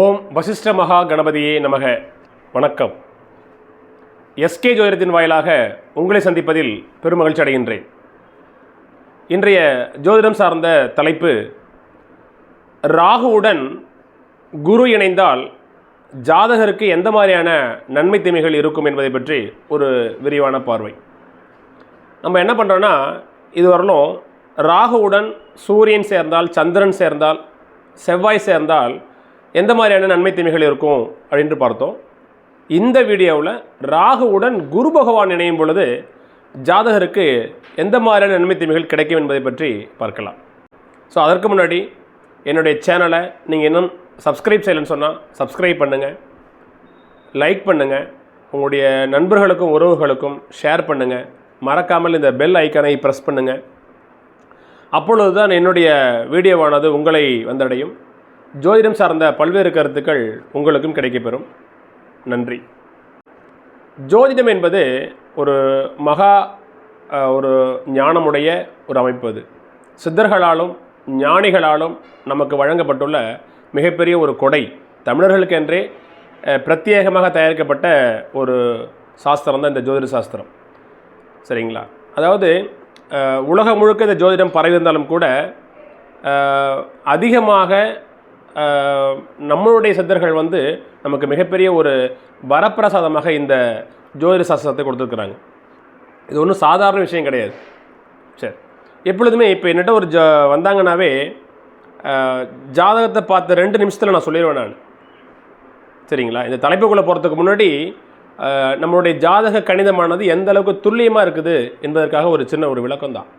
ஓம் வசிஷ்ட மகா கணபதியே நமக. வணக்கம். எஸ்கே ஜோதிடத்தின் வாயிலாக உங்களை சந்திப்பதில் பெருமகிழ்ச்சி அடைகின்றேன். இன்றைய ஜோதிடம் சார்ந்த தலைப்பு, ராகுவுடன் குரு இணைந்தால் ஜாதகருக்கு எந்த மாதிரியான நன்மை தீமைகள் இருக்கும் என்பதை பற்றி ஒரு விரிவான பார்வை. நம்ம என்ன பண்ணுறோன்னா, இதுவரையிலும் ராகுவுடன் சூரியன் சேர்ந்தால், சந்திரன் சேர்ந்தால், செவ்வாய் சேர்ந்தால் எந்த மாதிரியான நன்மை தீமைகள் இருக்கும் அப்படின்ட்டு பார்த்தோம். இந்த வீடியோவில் ராகுவுடன் குரு பகவான் இணையும் பொழுது ஜாதகருக்கு எந்த மாதிரியான நன்மை தீமைகள் கிடைக்கும் என்பதை பற்றி பார்க்கலாம். ஸோ அதற்கு முன்னாடி என்னுடைய சேனலை நீங்கள் இன்னும் சப்ஸ்கிரைப் செய்யலைன்னு சொன்னால் சப்ஸ்கிரைப் பண்ணுங்கள், லைக் பண்ணுங்கள், உங்களுடைய நண்பர்களுக்கும் உறவுகளுக்கும் ஷேர் பண்ணுங்கள், மறக்காமல் இந்த பெல் ஐக்கானை ப்ரெஸ் பண்ணுங்கள். அப்பொழுது தான் என்னுடைய வீடியோவானது உங்களை வந்தடையும். ஜோதிடம் சார்ந்த பல்வேறு கருத்துக்கள் உங்களுக்கும் கிடைக்கப்பெறும். நன்றி. ஜோதிடம் என்பது ஒரு ஒரு ஞானமுடைய ஒரு அமைப்பு. அது சித்தர்களாலும் ஞானிகளாலும் நமக்கு வழங்கப்பட்டுள்ள மிகப்பெரிய ஒரு கொடை. தமிழர்களுக்கென்றே பிரத்யேகமாக தயாரிக்கப்பட்ட ஒரு சாஸ்திரம் தான் இந்த ஜோதிட சாஸ்திரம். சரிங்களா? அதாவது உலகம் முழுக்க இந்த ஜோதிடம் பரவி இருந்தாலும் கூட அதிகமாக நம்மளுடைய சித்தர்கள் நமக்கு மிகப்பெரிய ஒரு வரப்பிரசாதமாக இந்த ஜோதிட சாஸ்திரத்தை கொடுத்துருக்குறாங்க. இது ஒன்றும் சாதாரண விஷயம் கிடையாது. சரி, எப்பொழுதுமே இப்போ என்னட்ட ஒரு வந்தாங்கன்னாவே ஜாதகத்தை பார்த்த 2 நிமிஷத்தில் நான் சொல்லிடுவேன் நான். சரிங்களா? இந்த தலைப்புக்குள்ளே போகிறதுக்கு முன்னாடி நம்மளுடைய ஜாதக கணிதமானது எந்த அளவுக்கு துல்லியமாக இருக்குது என்பதற்காக ஒரு சின்ன ஒரு விளக்கம் தான்.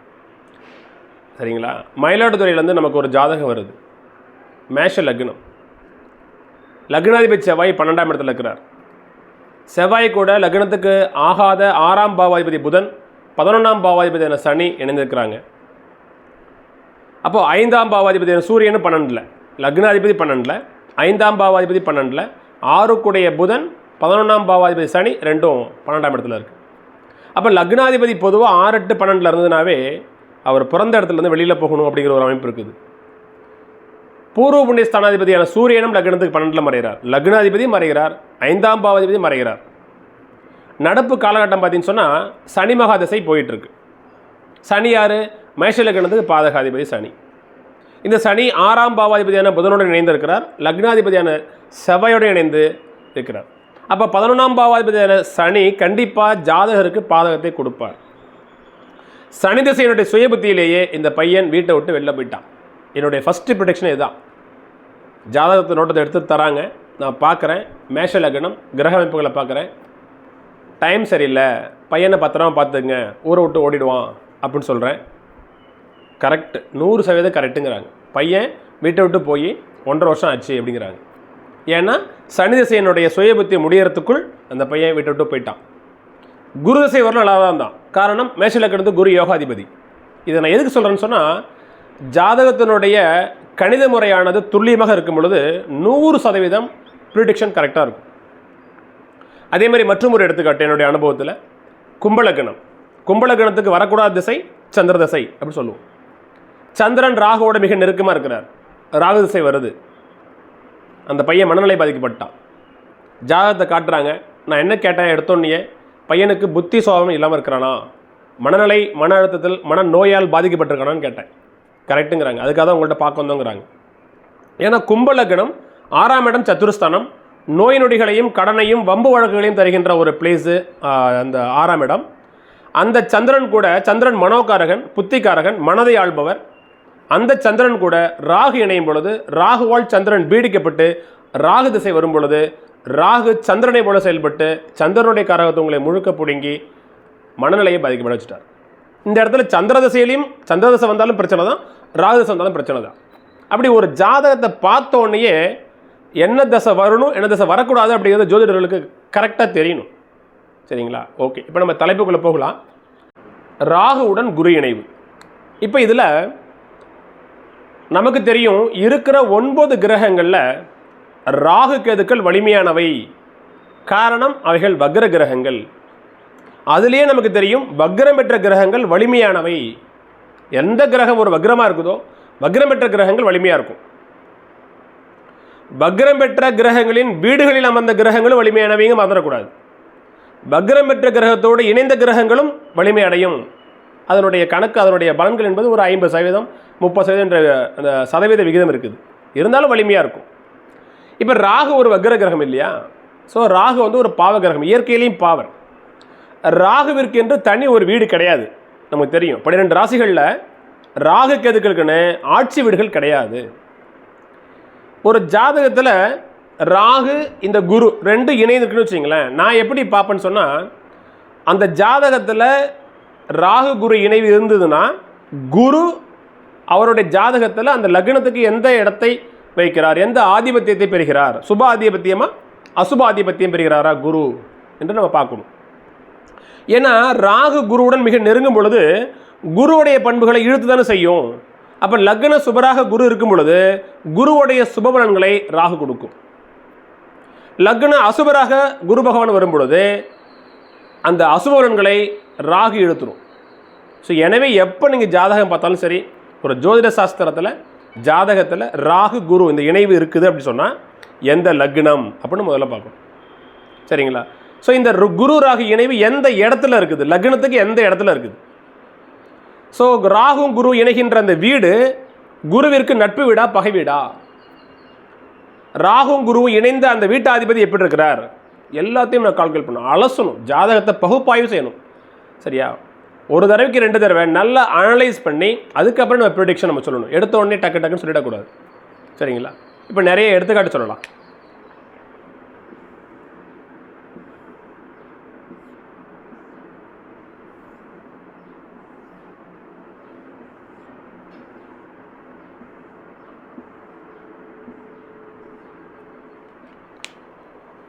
சரிங்களா? மயிலாடுதுறையிலேருந்து நமக்கு ஒரு ஜாதகம் வருது. மேஷ லக்னம், லக்னாதிபதி செவ்வாய் 12ஆம் இடத்துல இருக்கிறார். செவ்வாய் கூட லக்னத்துக்கு ஆகாத 6ஆம் பாவாதிபதி புதன், 11ஆம் பாவாதிபதியான சனி இணைந்திருக்கிறாங்க. அப்போது 5ஆம் பாவாதிபதியான சூரியன் 12ல், லக்னாதிபதி 12ல், 5ஆம் பாவாதிபதி 12ல், 6க்குடைய புதன், 11ஆம் பாவாதிபதி சனி ரெண்டும் 12ஆம் இடத்துல இருக்குது. அப்போ லக்னாதிபதி பொதுவாக 6, 8, 12 இருந்ததுனாவே அவர் பிறந்த இடத்துலேருந்து வெளியில் போகணும் அப்படிங்கிற ஒரு அமைப்பு இருக்குது. பூர்வ புண்ணிய ஸ்தானாதிபதியான சூரியனும் லக்னத்துக்கு 12ல் மறைகிறார், லக்னாதிபதி மறைகிறார், 5ஆம் பாவாதிபதி மறைகிறார். நடப்பு காலகட்டம் பார்த்தீங்கன்னு சொன்னால் சனி மகாதசை போயிட்டுருக்கு. சனி யார்? மேஷ லக்னத்துக்கு பாதகாதிபதி சனி. இந்த சனி 6ஆம் பாவாதிபதியான புதனுடன் இணைந்திருக்கிறார், லக்னாதிபதியான செவ்வாயோடு இணைந்து இருக்கிறார். அப்போ 11ஆம் பாவாதிபதியான சனி கண்டிப்பாக ஜாதகருக்கு பாதகத்தை கொடுப்பார். சனி திசையினுடைய சுய புத்தியிலேயே இந்த பையன் வீட்டை விட்டு வெளில போயிட்டான். என்னுடைய ஃபஸ்ட்டு ப்ரொடெக்ஷன் இதுதான். ஜாதகத்தை நோட்டத்தை எடுத்து தராங்க, நான் பார்க்குறேன், மேஷ லக்னம் கிரக அமைப்புகளை பார்க்குறேன், டைம் சரியில்லை, பையனை பத்திரமா பார்த்துங்க, ஊரை விட்டு ஓடிடுவான் அப்படின்னு சொல்கிறேன். கரெக்டு, 100% கரெக்டுங்கிறாங்க. பையன் வீட்டை விட்டு போய் 1.5 வருஷம் ஆச்சு அப்படிங்கிறாங்க. ஏன்னா சனி திசையினுடைய சுய புத்தி முடியறதுக்குள் அந்த பையன் வீட்டை விட்டு போயிட்டான். குரு திசை வரணும் நல்லா தான் தான். காரணம், மேஷ லக்னத்துக்கு குரு யோகாதிபதி. இதை நான் எதுக்கு சொல்கிறேன்னு சொன்னால், ஜாதகத்தினுடைய கணித முறையானது துல்லியமாக இருக்கும் பொழுது 100% ப்ரிடிக்ஷன் கரெக்டாக இருக்கும். அதே மாதிரி மற்றும் ஒரு எடுத்துக்காட்டு என்னுடைய அனுபவத்தில், கும்பலக்கணத்துக்கு வரக்கூடாத திசை சந்திர திசை அப்படின்னு சொல்லுவோம். சந்திரன் ராகுவோட மிக நெருக்கமாக இருக்கிறார், ராகு திசை வருது, அந்த பையன் மனநிலை பாதிக்கப்பட்டான். ஜாதகத்தை காட்டுறாங்க, நான் என்ன கேட்டேன் எடுத்தோன்னே, பையனுக்கு புத்தி சோகம் இல்லாமல் இருக்கிறானா, மனநிலை மன அழுத்தத்தில் மன நோயால் பாதிக்கப்பட்டிருக்கானான்னு கேட்டேன். கரெக்டுங்கிறாங்க. அதுக்காக தான் உங்கள்கிட்ட பார்க்க வந்தோங்கிறாங்க. ஏன்னா கும்பலக்னம் 6ஆம் இடம் சத்துருஸ்தானம், நோய் நொடிகளையும் கடனையும் வம்பு வழக்குகளையும் தருகின்ற ஒரு பிளேஸு அந்த 6ஆம் இடம். அந்த சந்திரன் கூட, சந்திரன் மனோகாரகன், புத்திகாரகன், மனதை ஆள்பவர். அந்த சந்திரன் கூட ராகு இணையும் பொழுது, ராகுவால் சந்திரன் பீடிக்கப்பட்டு ராகு திசை வரும் பொழுது, ராகு சந்திரனை போல செயல்பட்டு சந்திரனுடைய காரகத்தை உங்களை முழுக்க பிடுங்கி மனநிலையை பாதிக்கப்பட வச்சுட்டார். இந்த இடத்துல சந்திர திசையிலையும், சந்திர திசை வந்தாலும் பிரச்சனை தான், ராகு திசை வந்தாலும் பிரச்சனை தான். அப்படி ஒரு ஜாதகத்தை பார்த்தோன்னையே என்ன தசை வரணும், என்ன தசை வரக்கூடாது அப்படிங்கிறது ஜோதிடர்களுக்கு கரெக்டாக தெரியணும். சரிங்களா? ஓகே, இப்போ நம்ம தலைப்புக்குள்ளே போகலாம். ராகுவுடன் குரு இணைவு. இப்போ இதில் நமக்கு தெரியும், இருக்கிற 9 கிரகங்களில் ராகு கேதுக்கள் வலிமையானவை. காரணம், அவைகள் வக்ர கிரகங்கள். அதுலேயே நமக்கு தெரியும், வக்ரம் பெற்ற கிரகங்கள் வலிமையானவை. எந்த கிரகம் ஒரு வக்ரமாக இருக்குதோ, வக்ரம் பெற்ற கிரகங்கள் வலிமையாக இருக்கும். வக்ரம் பெற்ற கிரகங்களின் வீடுகளில் அமர்ந்த கிரகங்களும் வலிமையானவைங்க மறந்துடக்கூடாது. வக்ரம் பெற்ற கிரகத்தோடு இணைந்த கிரகங்களும் வலிமை அடையும். அதனுடைய கணக்கு, அதனுடைய பலன்கள் என்பது ஒரு 50%, 30% என்ற அந்த சதவீத விகிதம் இருக்குது. இருந்தாலும் வலிமையாக இருக்கும். இப்போ ராகு ஒரு வக்ர கிரகம் இல்லையா? ஸோ ராகு வந்து ஒரு பாவ கிரகம், இயற்கையிலையும் பாவர். ராகுவிற்கு என்று தனி ஒரு வீடு கிடையாது. நமக்கு தெரியும் 12 ராசிகளில் ராகு கேதுக்களுக்குன்னு ஆட்சி வீடுகள் கிடையாது. ஒரு ஜாதகத்தில் ராகு இந்த குரு ரெண்டு இணைந்துருக்குன்னு வச்சிங்களேன், நான் எப்படி பார்ப்பேன்னு சொன்னால், அந்த ஜாதகத்தில் ராகு குரு இணைவு இருந்ததுன்னா குரு அவருடைய ஜாதகத்தில் அந்த லக்னத்துக்கு எந்த இடத்தை வைக்கிறார், எந்த ஆதிபத்தியத்தை பெறுகிறார், சுப ஆதிபத்தியமா அசுப ஆதிபத்தியம் பெறுகிறாரா குரு என்று நம்ம பார்க்கணும். ஏன்னா ராகு குருவுடன் மிக நெருங்கும் பொழுது குருவுடைய பண்புகளை இழுத்து தானே செய்யும். அப்போ லக்ன சுபராக குரு இருக்கும் பொழுது குருவுடைய சுபபலன்களை ராகு கொடுக்கும். லக்ன அசுபராக குரு பகவான் வரும் பொழுது அந்த அசுபலன்களை ராகு இழுத்துரும். ஸோ எனவே எப்போ நீங்கள் ஜாதகம் பார்த்தாலும் சரி, ஒரு ஜோதிட சாஸ்திரத்தில் ஜாதகத்தில் ராகு குரு இந்த இணைவு இருக்குது அப்படின்னு சொன்னால் எந்த லக்னம் அப்படின்னு முதல்ல பார்க்கணும். சரிங்களா? ஸோ இந்த குரு ராகு இணைவு எந்த இடத்துல இருக்குது, லக்னத்துக்கு எந்த இடத்துல இருக்குது. ஸோ ராகும் குரு இணைகின்ற அந்த வீடு குருவிற்கு நட்பு வீடா பகை வீடா, ராகும் குருவும் இணைந்த அந்த வீட்டாதிபதி எப்படி இருக்கிறார், எல்லாத்தையும் நான் கால்குலேட் பண்ணணும், அலசணும், ஜாதகத்தை பகுப்பாய்வு செய்யணும். சரியா? ஒரு தடவைக்கு 2 தடவை நல்லா அனலைஸ் பண்ணி அதுக்கப்புறம் நம்ம ப்ரிடிக்ஷன் நம்ம சொல்லணும். எடுத்த உடனே டக்கு டக்குன்னு சொல்லிடக்கூடாது. சரிங்களா? இப்போ நிறைய எடுத்துக்காட்டு சொல்லலாம்.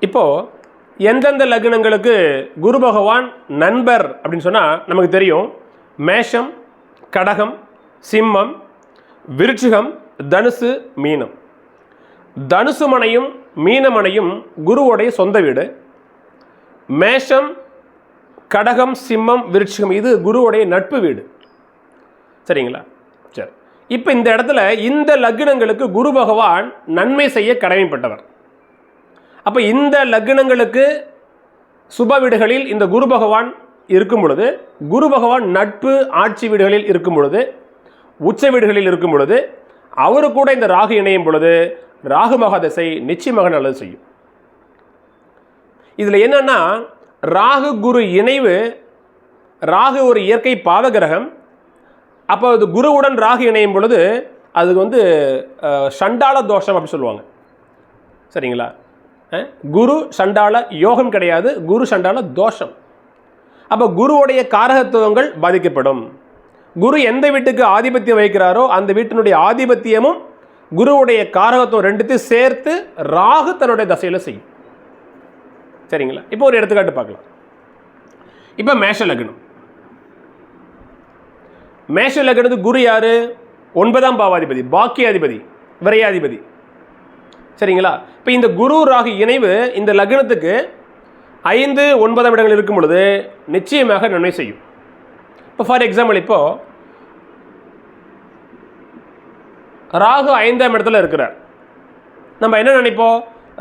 இப்போது எந்தெந்த லக்னங்களுக்கு குரு பகவான் நண்பர் அப்படின்னு சொன்னால் நமக்கு தெரியும். மேஷம், கடகம், சிம்மம், விருச்சிகம், தனுசு, மீனம். தனுசு மனையும் மீனமனையும் குருவோடைய சொந்த வீடு. மேஷம், கடகம், சிம்மம், விருச்சிகம் இது குருவோடைய நட்பு வீடு. சரிங்களா? சரி, இப்போ இந்த இடத்துல இந்த லக்னங்களுக்கு குரு பகவான் நன்மை செய்ய கடமைப்பட்டவர். அப்போ இந்த லக்னங்களுக்கு சுப வீடுகளில் இந்த குரு பகவான் இருக்கும் பொழுது, குரு பகவான் நட்பு ஆட்சி வீடுகளில் இருக்கும் பொழுது, உச்ச வீடுகளில் இருக்கும் பொழுது, அவரு கூட இந்த ராகு இணையும் பொழுது ராகு மகாதசை நிச்சயமாக நல்லது செய்யும். இதில் என்னன்னா ராகு குரு இணைவு, ராகு ஒரு இயற்கை பாவ கிரகம். அப்போ அது குருவுடன் ராகு இணையும் பொழுது அதுக்கு வந்து சண்டாள தோஷம் அப்படின்னு சொல்லுவாங்க. சரிங்களா? குரு சண்டாள யோகம் கிடையாது, குரு சண்டாள தோஷம். அப்போ குருவுடைய காரகத்துவங்கள் பாதிக்கப்படும். குரு எந்த வீட்டுக்கு ஆதிபத்தியம் வைக்கிறாரோ அந்த வீட்டினுடைய ஆதிபத்தியமும் குருவுடைய காரகத்துவம் ரெண்டுத்தையும் சேர்த்து ராகு தன்னுடைய தசையில் செய்யும். சரிங்களா? இப்போ ஒரு எடுத்துக்காட்டு பார்க்கலாம். இப்போ மேஷ லக்னம். மேஷ லக்னத்துக்கு குரு யாரு? 9ஆம் பாவாதிபதி, பாக்கியாதிபதி, விரையாதிபதி. சரிங்களா? இப்போ இந்த குரு ராகு இணைவு இந்த லக்னத்துக்கு 5, 9ஆம் இடங்கள் இருக்கும் பொழுது நிச்சயமாக நன்மை செய்யும். இப்போ ஃபார் எக்ஸாம்பிள், இப்போ ராகு 5ஆம் இடத்துல இருக்கிறார். நம்ம என்ன நினைப்போம்?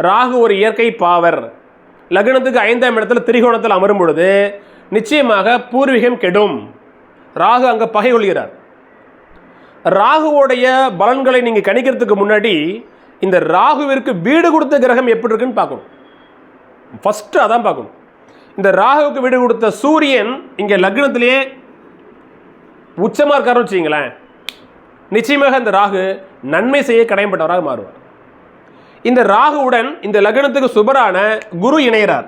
ராகு ஒரு இயற்கை பாவர். லக்னத்துக்கு 5ஆம் இடத்துல திரிகோணத்தில் அமரும் பொழுது நிச்சயமாக பூர்வீகம் கெடும். ராகு அங்கே பகை கொள்கிறார். ராகுவோடைய பலன்களை நீங்கள் கணிக்கிறதுக்கு முன்னாடி இந்த ராகுவிற்கு வீடு கொடுத்த கிரகம் எப்படி இருக்குன்னு பார்க்கணும். ஃபஸ்ட்டு அதான் பார்க்கணும். இந்த ராகுவுக்கு வீடு கொடுத்த சூரியன் இங்கே லக்னத்திலேயே உச்சமாக இருக்காருன்னு வச்சிங்களேன், நிச்சயமாக இந்த ராகு நன்மை செய்ய கடமைப்பட்டவராக மாறுவார். இந்த ராகுவுடன் இந்த லக்னத்துக்கு சுபரான குரு இணைகிறார்.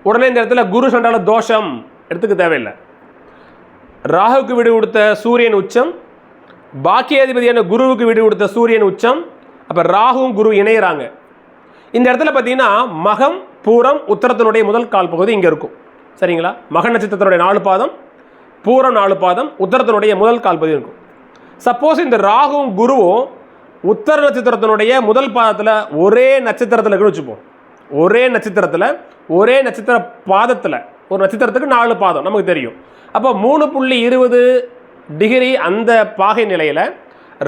உடனே இந்த இடத்துல குரு சண்டால தோஷம் எடுத்துக்க தேவையில்லை. ராகுவுக்கு வீடு கொடுத்த சூரியன் உச்சம், பாக்கியாதிபதியான குருவுக்கு வீடு கொடுத்த சூரியன் உச்சம். அப்போ ராகுவும் குரு இணைகிறாங்க. இந்த இடத்துல பார்த்தீங்கன்னா மகம், பூரம், உத்தரத்தினுடைய முதல் கால் பகுதி இங்கே இருக்கும். சரிங்களா? மக நட்சத்திரத்தினுடைய 4 பாதம், பூரம் 4 பாதம், உத்தரத்தினுடைய முதல் கால் பகுதி இருக்கும். சப்போஸ் இந்த ராகுவும் குருவும் உத்தர நட்சத்திரத்தினுடைய முதல் பாதத்தில் ஒரே நட்சத்திரத்தில் இருக்குன்னு வச்சுப்போம். ஒரே நட்சத்திரத்தில், ஒரே நட்சத்திர பாதத்தில், ஒரு நட்சத்திரத்துக்கு 4 பாதம் நமக்கு தெரியும். அப்போ 3.20 டிகிரி அந்த பாகை நிலையில்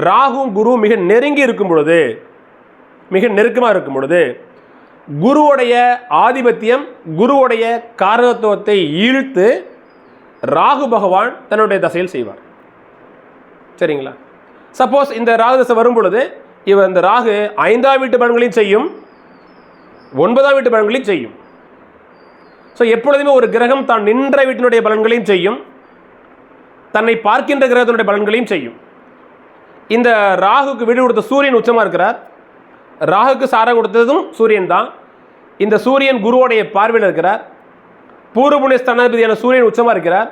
ராகுவும் குருவும் மிக நெருங்கி இருக்கும் பொழுது, மிக நெருக்கமாக இருக்கும் பொழுது குருவுடைய ஆதிபத்தியம், குருவுடைய காரகத்துவத்தை ஈழ்த்து ராகு பகவான் தன்னுடைய தசையில் செய்வார். சரிங்களா? சப்போஸ் இந்த ராகு தசை வரும் பொழுது இந்த ராகு 5ஆம் வீட்டு பலன்களையும் செய்யும், 9ஆம் வீட்டு பலன்களையும் செய்யும். ஸோ எப்பொழுதுமே ஒரு கிரகம் தான் நின்ற வீட்டினுடைய பலன்களையும் செய்யும், தன்னை பார்க்கின்ற கிரகத்தினுடைய பலன்களையும் செய்யும். இந்த ராகுக்கு வீடு கொடுத்த சூரியன் உச்சமாக இருக்கிறார். ராகுக்கு சாரம் கொடுத்ததும் சூரியன் தான். இந்த சூரியன் குருவோடைய பார்வையில் இருக்கிறார். பூர்வ புண்ணிய ஸ்தானாதிபதியான சூரியன் உச்சமாக இருக்கிறார்.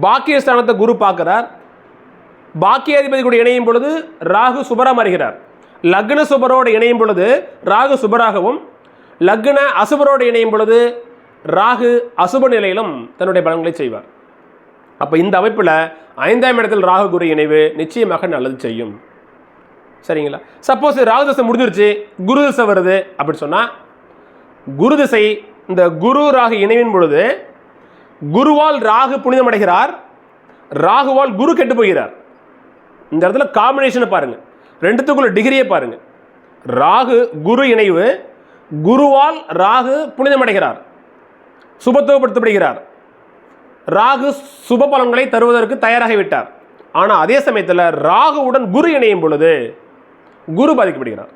பாக்கிய ஸ்தானத்தை குரு பார்க்கிறார். பாக்கியாதிபதி கூட இணையும் பொழுது ராகு சுபராக மாறுகிறார். லக்ன சுபரோடு இணையும் பொழுது ராகு சுபராகவும், லக்ன அசுபரோடு இணையும் பொழுது ராகு அசுப நிலையிலும் தன்னுடைய பலன்களை செய்வார். அப்போ இந்த அமைப்பில் 5ஆம் இடத்தில் ராகு குரு இணைவு நிச்சயமாக நல்லது செய்யும். சரிங்களா? சப்போஸ் ராகு தசை முடிஞ்சிருச்சு, குரு தசை வருது அப்படின்னு சொன்னால், குரு திசை இந்த குரு ராகு இணைவின் பொழுது குருவால் ராகு புனிதமடைகிறார், ராகுவால் குரு கெட்டு போகிறார். இந்த இடத்துல காம்பினேஷனை பாருங்க, ரெண்டுத்துக்குள்ள டிகிரியை பாருங்க. ராகு குரு இணைவு, குருவால் ராகு புனிதமடைகிறார், சுபத்துவப்படுத்தப்படுகிறார். ராகு சுப பலன்களை தருவதற்கு தயாராகிவிட்டார். ஆனால் அதே சமயத்தில் ராகுவுடன் குரு இணையும் பொழுது குரு பாதிக்கப்படுகிறார்.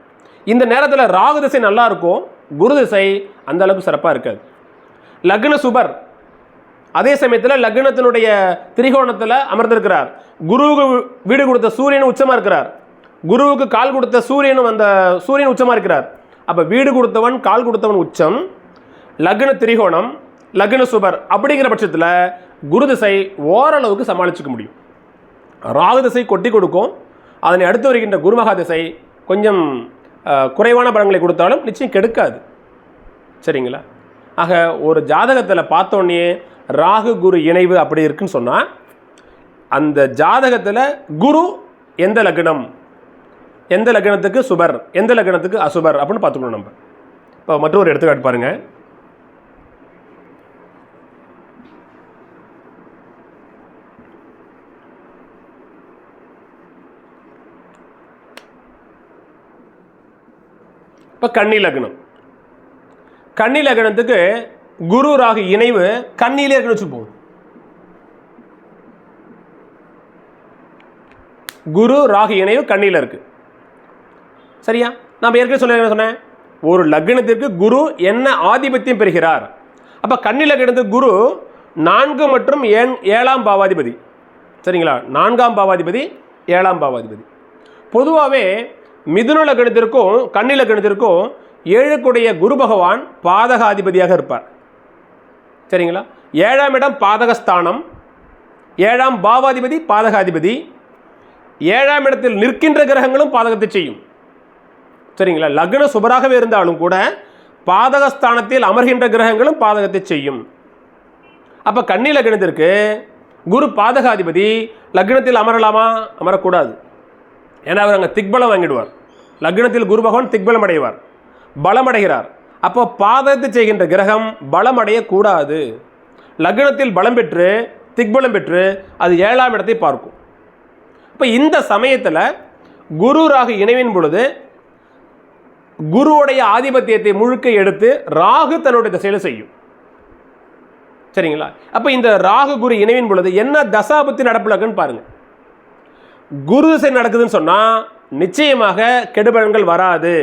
இந்த நேரத்தில் ராகு திசை நல்லா இருக்கும், குரு திசை அந்த அளவுக்கு சிறப்பாக இருக்காது. லக்ன சுபர் அதே சமயத்தில் லக்னத்தினுடைய திரிகோணத்தில் அமர்ந்திருக்கிறார். குருவுக்கு வீடு கொடுத்த சூரியனும் உச்சமாக இருக்கிறார். குருவுக்கு கால் கொடுத்த சூரியனும் அந்த சூரியன் உச்சமாக இருக்கிறார். அப்போ வீடு கொடுத்தவன் கால் கொடுத்தவன் உச்சம், லக்ன திரிகோணம், லக்ன சுபர் அப்படிங்கிற பட்சத்தில் குரு திசை ஓரளவுக்கு சமாளிச்சுக்க முடியும். ராகு திசை கொட்டி கொடுக்கும். அதனை அடுத்து வருகின்ற குருமகா திசை கொஞ்சம் குறைவான பலன்களை கொடுத்தாலும் நிச்சயம் கெடுக்காது. சரிங்களா? ஆக ஒரு ஜாதகத்தில் பார்த்தோன்னே ராகு குரு இணைவு அப்படி இருக்குன்னு சொன்னால், அந்த ஜாதகத்தில் குரு எந்த லக்னம், எந்த லக்னத்துக்கு சுபர், எந்த லக்னத்துக்கு அசுபர் அப்படின்னு பார்த்துக்கணும் நம்ம. இப்போ மற்றொரு எடுத்துக்காட்டு பாருங்கள். இப்போ கன்னி லக்னம், கன்னி லக்னத்துக்கு குரு ராகு இணைவு கன்னியிலே இருக்குன்னு வச்சுப்போம். குரு ராகு இணைவு கன்னியில் இருக்கு. சரியா? நான் ஏற்கனவே என்ன சொன்னேன், ஒரு லக்னத்திற்கு குரு என்ன ஆதிபத்தியம் பெறுகிறார். அப்போ கன்னி லக்னத்துக்கு குரு 4 மற்றும் 7ஆம் பாவாதிபதி. சரிங்களா? 4ஆம் பாவாதிபதி, 7ஆம் பாவாதிபதி. பொதுவாகவே மிதுன லக்னத்திற்கும் கன்னி லக்னத்திற்கும் 7க்குடைய குரு பகவான் பாதகாதிபதியாக இருப்பார். சரிங்களா? 7ஆம் இடம் பாதகஸ்தானம், 7ஆம் பாவாதிபதி பாதகாதிபதி. 7ஆம் இடத்தில் நிற்கின்ற கிரகங்களும் பாதகத்தை செய்யும். சரிங்களா? லக்ன சுபராகவே இருந்தாலும் கூட பாதகஸ்தானத்தில் அமர்கின்ற கிரகங்களும் பாதகத்தை செய்யும். அப்போ கன்னி லக்னத்திற்கு குரு பாதகாதிபதி லக்னத்தில் அமரலாமா? அமரக்கூடாது. ஏன்னா அவர் அங்கே திக்பலம் வாங்கிடுவார். லக்னத்தில் குரு பகவான் திக்பலம் அடைவார், பலம் அடைகிறார். அப்போ பாதகத்தை செய்கின்ற கிரகம் பலம் அடையக்கூடாது. லக்னத்தில் பலம் பெற்று திக்பலம் பெற்று அது 7ஆம் இடத்தை பார்க்கும். இப்போ இந்த சமயத்தில் குரு ராகு இணைவின் பொழுது குருவுடைய ஆதிபத்தியத்தை முழுக்க எடுத்து ராகு தன்னுடைய திசையில் செய்யும். சரிங்களா? அப்போ இந்த ராகு குரு இணைவின் பொழுது என்ன தசாபுத்தி நடப்புலக்குன்னு பாருங்க. குரு திசை நடக்குதுன்னு சொன்னால் நிச்சயமாக கெடுபலன்கள் வராது.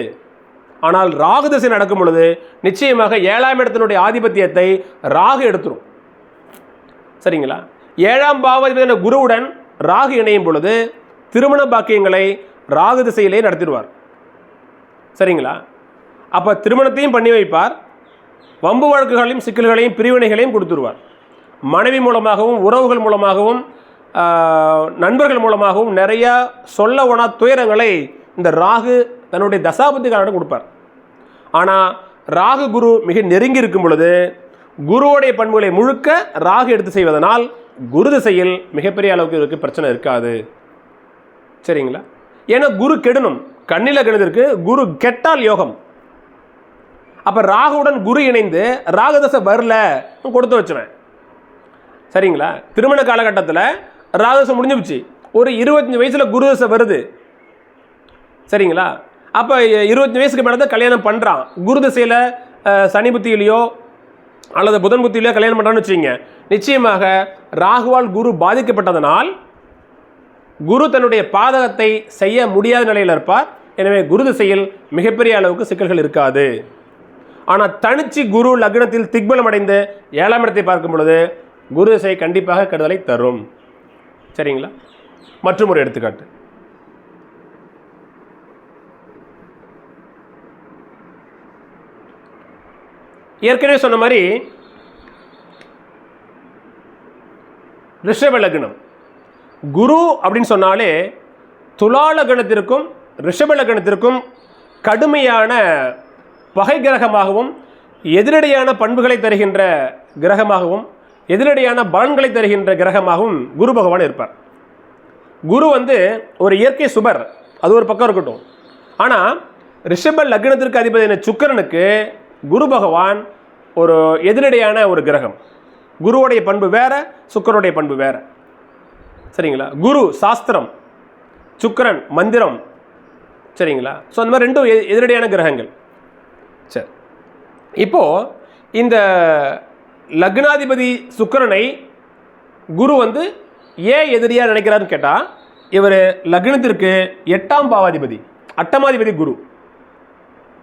ஆனால் ராகு திசை நடக்கும் பொழுது நிச்சயமாக 7ஆம் இடத்தினுடைய ஆதிபத்தியத்தை ராகு எடுத்துரும். சரிங்களா? 7ஆம் பாவாதிபதியான குருவுடன் ராகு இணையும் பொழுது திருமண பாக்கியங்களை ராகு திசையிலே நடத்திடுவார். சரிங்களா? அப்போ திருமணத்தையும் பண்ணி வைப்பார், வம்பு வழக்குகளையும் சிக்கல்களையும் பிரிவினைகளையும் கொடுத்துருவார். மனைவி மூலமாகவும் உறவுகள் மூலமாகவும் நண்பர்கள் மூலமாகவும் நிறைய சொல்ல ஒணா துயரங்களை இந்த ராகு தன்னுடைய தசாபுத்திகாரன் கொடுப்பார். ஆனால் ராகு குரு மிக நெருங்கி இருக்கும் பொழுது குருவோடைய பண்புகளை முழுக்க ராகு எடுத்து செய்வதனால் குரு திசையில் மிகப்பெரிய அளவுக்கு இருக்கு பிரச்சனை இருக்காது. சரிங்களா? ஏன்னா குரு கெடணும். கன்னி லக்னத்திற்கு குரு கெட்டால் யோகம். அப்போ ராகுவுடன் குரு இணைந்து ராகு தசை வரல கொடுத்து வச்சுவேன். சரிங்களா? திருமண காலகட்டத்தில் ராகு தசை முடிஞ்சிருச்சு, ஒரு 25 வயசில் குரு தசை வருது. சரிங்களா? அப்போ 25 வயசுக்கு மேலே தான் கல்யாணம் பண்ணுறான். குரு திசையில் சனி புத்தியிலையோ அல்லது புதன் புத்தியிலையோ கல்யாணம் பண்ணுறான்னு வச்சுக்கிங்க, நிச்சயமாக ராகுவால் குரு பாதிக்கப்பட்டதனால் குரு தன்னுடைய பாதகத்தை செய்ய முடியாத நிலையில் இருப்பார். எனவே குரு திசையில் மிகப்பெரிய அளவுக்கு சிக்கல்கள் இருக்காது. ஆனால் தனிச்சு குரு லக்னத்தில் திக்பலம் அடைந்து 7ஆம் இடத்தை பார்க்கும் பொழுது குரு திசை கண்டிப்பாக கெடுதலை தரும். சரிங்களா? மற்றும் ஒரு எடுத்துக்காட்டு. ஏற்கனவே சொன்ன மாதிரி ரிஷப லக்னம் குரு அப்படின்னு சொன்னாலே துலா லக்னத்திற்கும் ரிஷப லக்னத்திற்கும் கடுமையான பகை கிரகமாகவும் எதிரடையான பண்புகளை தருகின்ற கிரகமாகவும் எதிரடையான பலன்களை தருகின்ற கிரகமாகவும் குரு பகவான் இருப்பார். குரு ஒரு இயற்கை சுபர், அது ஒரு பக்கம் இருக்கட்டும். ஆனால் ரிஷப லக்னத்திற்கு அதிபதியான சுக்கிரனுக்கு குரு பகவான் ஒரு எதிரடையான ஒரு கிரகம். குருவுடைய பண்பு வேற, சுக்கிரனுடைய பண்பு வேற. சரிங்களா? குரு சாஸ்திரம், சுக்கிரன் மந்திரம். சரிங்களா? ஸோ அந்த மாதிரி ரெண்டும் எதிரடையான கிரகங்கள். சரி, இப்போ இந்த லக்னாதிபதி சுக்கிரனை குரு ஏன் எதிரியாக நினைக்கிறாருன்னு கேட்டால், இவர் லக்னத்திற்கு 8ஆம் பாவாதிபதி, அட்டமாதிபதி குரு.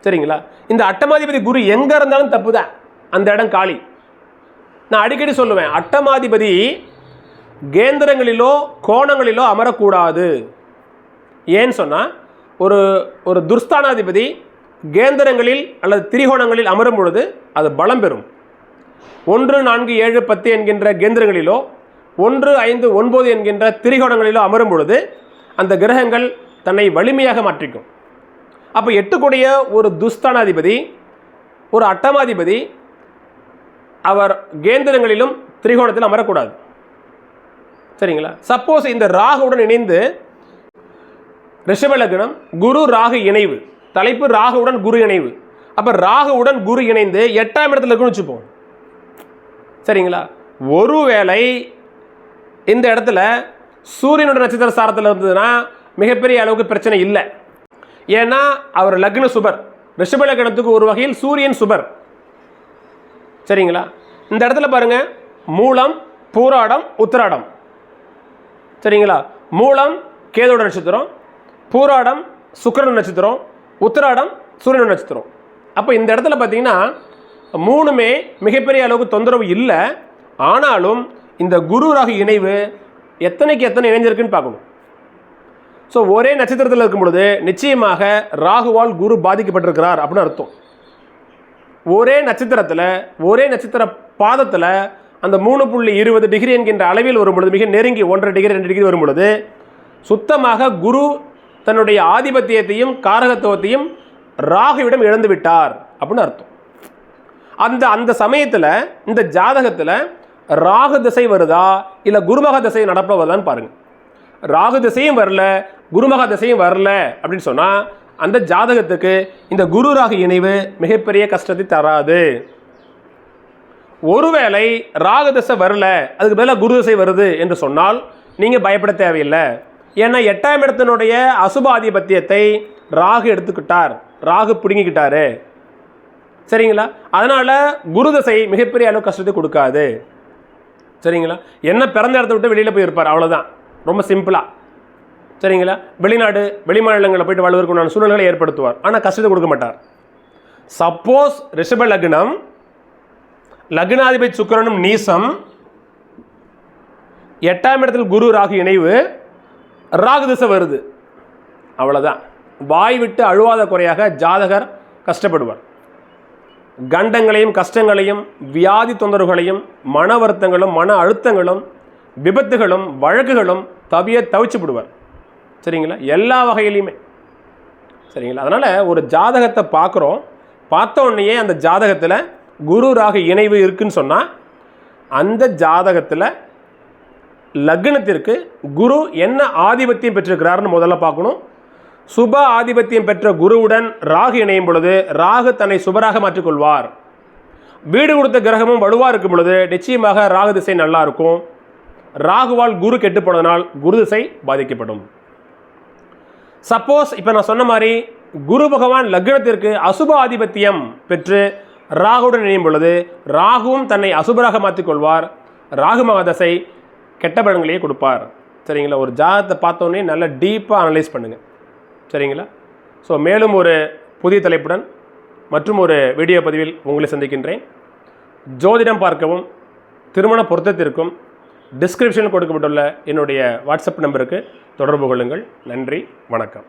சரிங்களா? இந்த அட்டமாதிபதி குரு எங்கே இருந்தாலும் தப்பு தான், அந்த இடம் காலி. நான் அடிக்கடி சொல்லுவேன், அட்டமாதிபதி கேந்திரங்களிலோ கோணங்களிலோ அமரக்கூடாது. ஏன்னு சொன்னால், ஒரு துர்ஸ்தானாதிபதி கேந்திரங்களில் அல்லது திரிகோணங்களில் அமரும் பொழுது அது பலம் பெறும். 1, 4, 7, 10 என்கின்ற கேந்திரங்களிலோ 1, 5, 9 என்கின்ற திரிகோணங்களிலோ அமரும் பொழுது அந்த கிரகங்கள் தன்னை வலிமையாக மாற்றிக்கும். அப்போ 8 கூடிய ஒரு துஸ்தானாதிபதி, ஒரு அட்டமாதிபதி, அவர் கேந்திரங்களிலும் திரிகோணத்தில் அமரக்கூடாது. சரிங்களா? சப்போஸ் இந்த ராகுவுடன் இணைந்து ரிஷப லக்னம் குரு ராகு இணைவு, தலைப்பு ராகுவுடன் குரு இணைவு. அப்போ ராகுவுடன் குரு இணைந்து 8ஆம் இடத்துல இருக்குன்னு வச்சுப்போம். சரிங்களா? ஒருவேளை இந்த இடத்துல சூரியனோட நட்சத்திர சாரத்தில் இருந்ததுன்னா மிகப்பெரிய அளவுக்கு பிரச்சனை இல்லை. ஏன்னா அவர் லக்ன சுபர். ரிஷப லக்னத்துக்கு ஒரு வகையில் சூரியன் சுபர். சரிங்களா? இந்த இடத்துல பாருங்க, மூலம், பூராடம், உத்திராடம். சரிங்களா? மூலம் கேதோட நட்சத்திரம், பூராடம் சுக்கிரன் நட்சத்திரம், உத்திராடம் சூரியன் நட்சத்திரம். அப்போ இந்த இடத்துல பார்த்தீங்கன்னா மூணுமே மிகப்பெரிய அளவுக்கு தொந்தரவு இல்லை. ஆனாலும் இந்த குரு ராகு இணைவு எத்தனைக்கு எத்தனை இணைஞ்சிருக்குன்னு பார்க்கணும். ஸோ ஒரே நட்சத்திரத்தில் இருக்கும் பொழுது நிச்சயமாக ராகுவால் குரு பாதிக்கப்பட்டிருக்கிறார் அப்படின்னு அர்த்தம். ஒரே நட்சத்திரத்தில், ஒரே நட்சத்திர பாதத்தில் அந்த 3.20 டிகிரி என்கின்ற அளவில் வரும் பொழுது, மிக நெருங்கி 1.5 டிகிரி 2 டிகிரி வரும் பொழுது சுத்தமாக குரு தன்னுடைய ஆதிபத்தியத்தையும் காரகத்துவத்தையும் ராகுவிடம் இழந்து விட்டார் அப்படின்னு அர்த்தம். அந்த சமயத்தில் இந்த ஜாதகத்தில் ராகு திசை வருதா இல்லை குருமக திசை நடப்ப வருதான்னு பாருங்கள். ராகு திசையும் வரல, குருமக திசையும் வரல அப்படின்னு சொன்னால் அந்த ஜாதகத்துக்கு இந்த குரு ராகு இணைவு மிகப்பெரிய கஷ்டத்தை தராது. ஒருவேளை ராகு திசை வரல, அதுக்கு பதிலாக குரு திசை வருது என்று சொன்னால் நீங்கள் பயப்பட தேவையில்லை. ஏன்னா 8ஆம் இடத்தினுடைய அசுபாதிபத்தியத்தை ராகு எடுத்துக்கிட்டார், ராகு பிடுங்கிக்கிட்டாரு. சரிங்களா? அதனால் குரு திசை மிகப்பெரிய அளவு கஷ்டத்தை கொடுக்காது. சரிங்களா? என்ன பிறந்த இடத்த விட்டு வெளியில் போய் இருப்பார், அவ்வளோதான். ரொம்ப சிம்பிளாக. சரிங்களா? வெளிநாடு வெளிமாநிலங்களில் போயிட்டு வாழ்வதற்குண்டான சூழ்நிலைகளை ஏற்படுத்துவார், ஆனால் கஷ்டத்தை கொடுக்க மாட்டார். சப்போஸ் ரிஷப லக்னம், லக்னாதிபதி சுக்கிரனும் நீசம், 8ஆம் இடத்தில் குரு ராகு இணைவு, ராகு திசை வருது, அவ்வளோதான். வாய் விட்டு அழுவாத குறையாக ஜாதகர் கஷ்டப்படுவார். கண்டங்களையும் கஷ்டங்களையும் வியாதி தொந்தரவுகளையும் மன வருத்தங்களும் மன அழுத்தங்களும் விபத்துகளும் வழக்குகளும் தவிச்சு விடுவார். சரிங்களா? எல்லா வகையிலையுமே. சரிங்களா? அதனால் ஒரு ஜாதகத்தை பார்க்குறோம், பார்த்த உடனேயே அந்த ஜாதகத்தில் குரு ராகு இணைவு இருக்குன்னு சொன்னால் அந்த ஜாதகத்தில் லக்னத்திற்கு குரு என்ன ஆதிபத்தியம் பெற்றிருக்கிறாருன்னு முதல்ல பார்க்கணும். சுப ஆதிபத்தியம் பெற்ற குருவுடன் ராகு இணையும் பொழுது ராகு தன்னை சுபராக மாற்றிக்கொள்வார். வீடு கொடுத்த கிரகமும் வலுவாக இருக்கும் பொழுது நிச்சயமாக ராகு திசை நல்லா இருக்கும். ராகுவால் குரு கெட்டு போனதனால் குரு திசை பாதிக்கப்படும். சப்போஸ் இப்போ நான் சொன்ன மாதிரி குரு பகவான் லக்னத்திற்கு அசுப ஆதிபத்தியம் பெற்று ராகுடன் இணையும் பொழுது ராகுவும் தன்னை அசுபராக மாற்றிக்கொள்வார். ராகு மகாதசை கெட்ட பலன்களையே கொடுப்பார். சரிங்களா? ஒரு ஜாதகத்தை பார்த்தோன்னே நல்லா டீப்பாக அனலைஸ் பண்ணுங்கள். சரிங்களா? ஸோ மேலும் ஒரு புதிய தலைப்புடன் மற்றும் ஒரு வீடியோ பதிவில் உங்களை சந்திக்கின்றேன். ஜோதிடம் பார்க்கவும் திருமண பொருத்தத்திற்கும் டிஸ்கிரிப்ஷனில் கொடுக்கப்பட்டுள்ள என்னுடைய வாட்ஸ்அப் நம்பருக்கு தொடர்பு கொள்ளுங்கள். நன்றி, வணக்கம்.